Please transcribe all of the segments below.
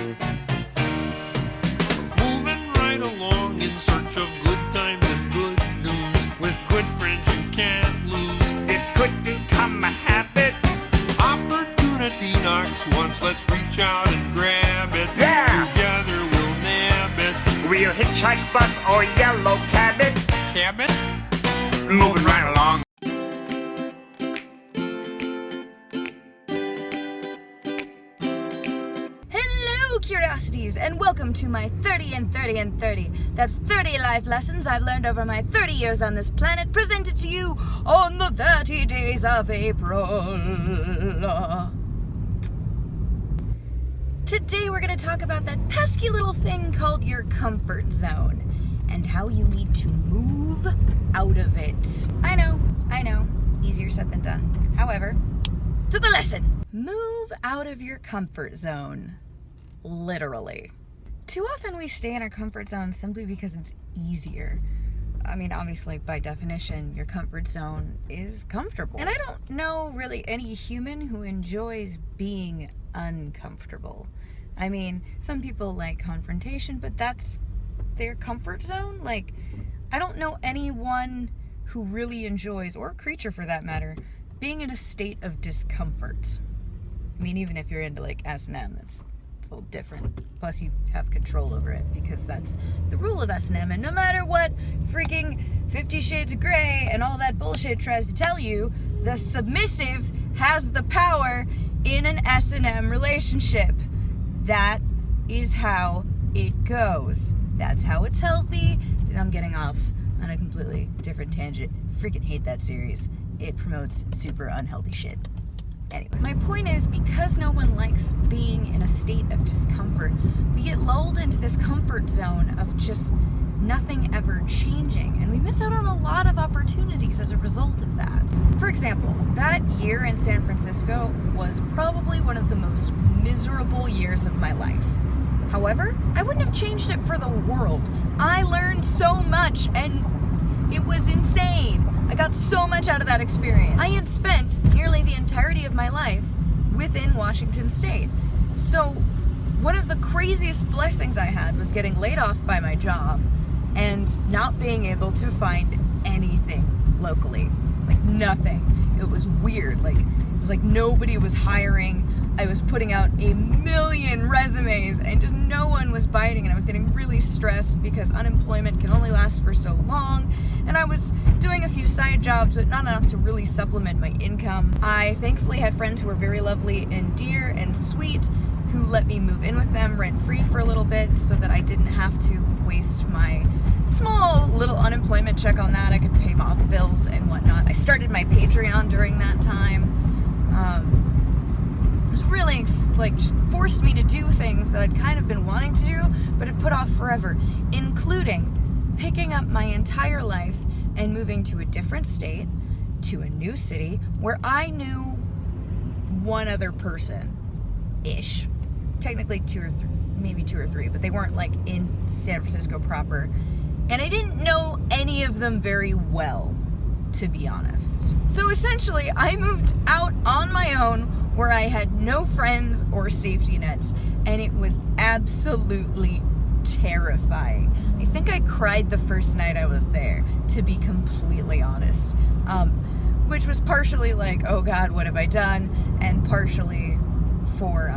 Moving right along in search of good times and good news. With good friends you can't lose. This could become a habit. Opportunity knocks once, let's reach out and grab it. Yeah! Together we'll nab it. Real hitchhike bus or yellow cabin. Cabin? Moving right along. Hello, curiosities, and welcome to my 30 and 30 and 30. That's 30 life lessons I've learned over my 30 years on this planet, presented to you on the 30 days of April. Today we're going to talk about that pesky little thing called your comfort zone and how you need to move out of it. I know, easier said than done. However, to the lesson. Move out of your comfort zone. Literally. Too often we stay in our comfort zone simply because it's easier. I mean, obviously, by definition, your comfort zone is comfortable. And I don't know really any human who enjoys being uncomfortable. I mean, some people like confrontation, but that's their comfort zone. Like, I don't know anyone who really enjoys, or a creature for that matter, being in a state of discomfort. I mean, even if you're into like S&M, it's a little different. Plus you have control over it because that's the rule of S&M. And no matter what freaking 50 Shades of Grey and all that bullshit tries to tell you, the submissive has the power in an S&M relationship. That is how it goes. That's how it's healthy. I'm getting off on a completely different tangent. Freaking hate that series. It promotes super unhealthy shit. Anyway, my point is, because no one likes being in a state of discomfort, we get lulled into this comfort zone of just nothing ever changing, and we miss out on a lot of opportunities as a result of that. For example, that year in San Francisco was probably one of the most miserable years of my life. However, I wouldn't have changed it for the world. I learned so much, and it was insane. I got so much out of that experience. I had spent nearly the entirety of my life within Washington State. So one of the craziest blessings I had was getting laid off by my job and not being able to find anything locally. Like nothing. It was weird. Like, it was like nobody was hiring. I was putting out a million resumes and just no one was biting, and I was getting really stressed because unemployment can only last for so long, and I was doing a few side jobs but not enough to really supplement my income. I thankfully had friends who were very lovely and dear and sweet who let me move in with them rent-free for a little bit so that I didn't have to waste my small little unemployment check on that. I could pay off bills and whatnot. I started my Patreon during that time. It was really just forced me to do things that I'd kind of been wanting to do, but had put off forever, including picking up my entire life and moving to a different state, to a new city, where I knew one other person-ish. Technically maybe two or three, but they weren't like in San Francisco proper. And I didn't know any of them very well, to be honest. So essentially, I moved out on my own where I had no friends or safety nets, and it was absolutely terrifying. I think I cried the first night I was there, to be completely honest. Which was partially like, oh God, what have I done? And partially for,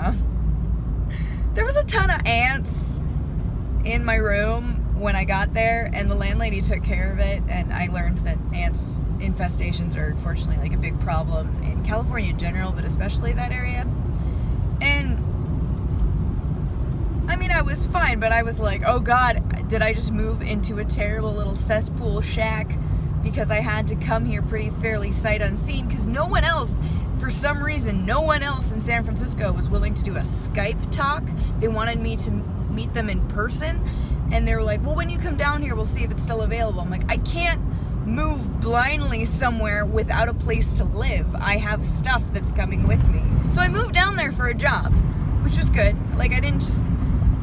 there was a ton of ants in my room when I got there, and the landlady took care of it, and I learned that ants infestations are unfortunately like a big problem in California in general, but especially that area. And I mean, I was fine, but I was like, oh God, did I just move into a terrible little cesspool shack because I had to come here pretty fairly sight unseen, because no one else, for some reason, no one else in San Francisco was willing to do a Skype talk. They wanted me to meet them in person, and they were like, well, when you come down here, we'll see if it's still available. I'm like, I can't move blindly somewhere without a place to live. I have stuff that's coming with me. So I moved down there for a job, which was good. Like, I didn't just,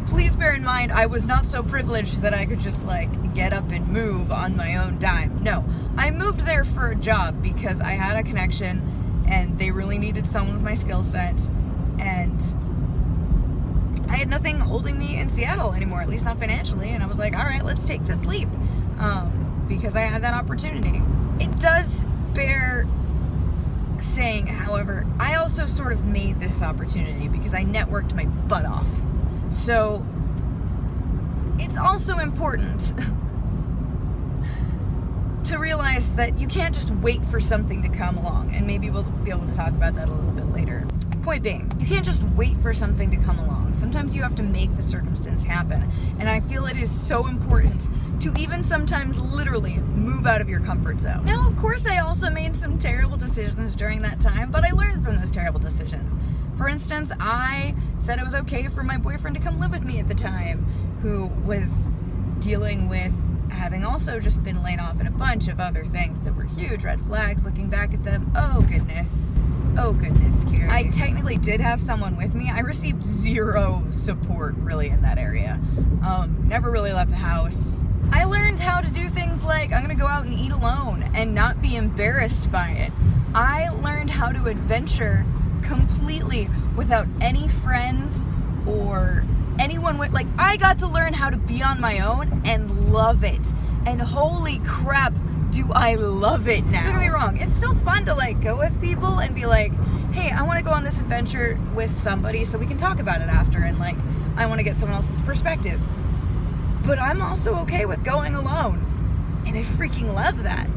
please bear in mind, I was not so privileged that I could just like get up and move on my own dime. No, I moved there for a job because I had a connection and they really needed someone with my skill set, and I had nothing holding me in Seattle anymore, at least not financially. And I was like, all right, let's take this leap, because I had that opportunity. It does bear saying, however, I also sort of made this opportunity because I networked my butt off. So it's also important to realize that you can't just wait for something to come along, and maybe we'll be able to talk about that a little bit later. Point being, you can't just wait for something to come along. Sometimes you have to make the circumstance happen, and I feel it is so important to even sometimes literally move out of your comfort zone. Now, of course, I also made some terrible decisions during that time, but I learned from those terrible decisions. For instance, I said it was okay for my boyfriend to come live with me at the time, who was dealing with having also just been laid off and a bunch of other things that were huge red flags looking back at them. Oh goodness, Kiri. I technically did have someone with me. I received zero support really in that area. Never really left the house. I learned how to do things like, I'm gonna go out and eat alone and not be embarrassed by it. I learned how to adventure completely without any friends or anyone with, like, I got to learn how to be on my own and love it. And holy crap, do I love it now. Don't get me wrong, it's still fun to like go with people and be like, hey, I want to go on this adventure with somebody so we can talk about it after, and like, I want to get someone else's perspective. But I'm also okay with going alone. And I freaking love that.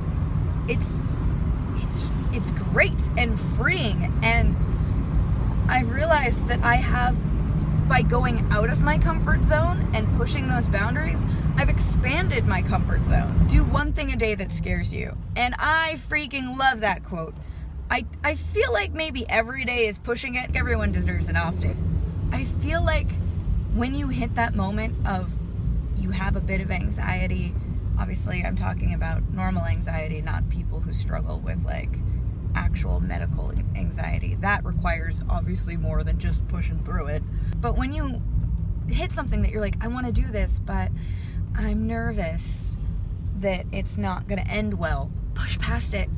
It's great and freeing, and I've realized that I have, by going out of my comfort zone and pushing those boundaries, I've expanded my comfort zone. Do one thing a day that scares you. And I freaking love that quote. I feel like maybe every day is pushing it. Everyone deserves an off day. I feel like when you hit that moment of you have a bit of anxiety, obviously I'm talking about normal anxiety, not people who struggle with like actual medical anxiety. That requires obviously more than just pushing through it. But when you hit something that you're like, I want to do this, but I'm nervous that it's not going to end well, push past it.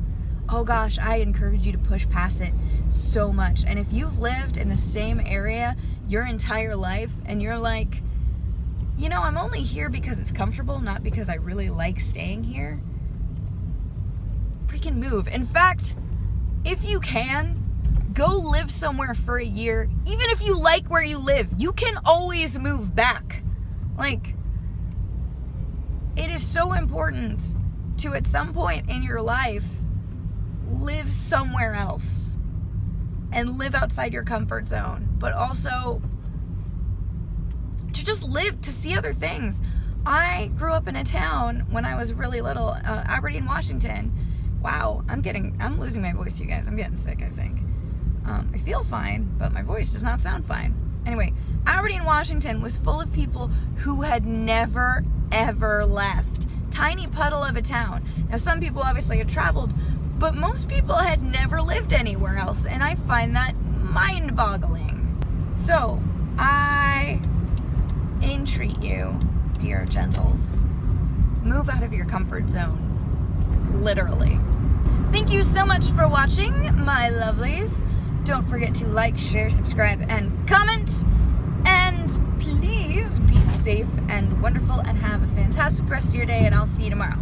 Oh gosh, I encourage you to push past it so much. And if you've lived in the same area your entire life and you're like, you know, I'm only here because it's comfortable, not because I really like staying here, freaking move. In fact, if you can, go live somewhere for a year. Even if you like where you live, you can always move back. Like, it is so important to, at some point in your life, live somewhere else and live outside your comfort zone, but also to just live, to see other things. I grew up in a town when I was really little, Aberdeen, Washington. Wow, I'm losing my voice, you guys. I'm getting sick, I think. I feel fine, but my voice does not sound fine. Anyway, Aberdeen, Washington was full of people who had never, ever left. Tiny puddle of a town. Now, some people obviously had traveled, but most people had never lived anywhere else, and I find that mind-boggling. So, I entreat you, dear gentles, move out of your comfort zone. Literally. Thank you so much for watching, my lovelies. Don't forget to like, share, subscribe, and comment. And please be safe and wonderful and have a fantastic rest of your day, and I'll see you tomorrow.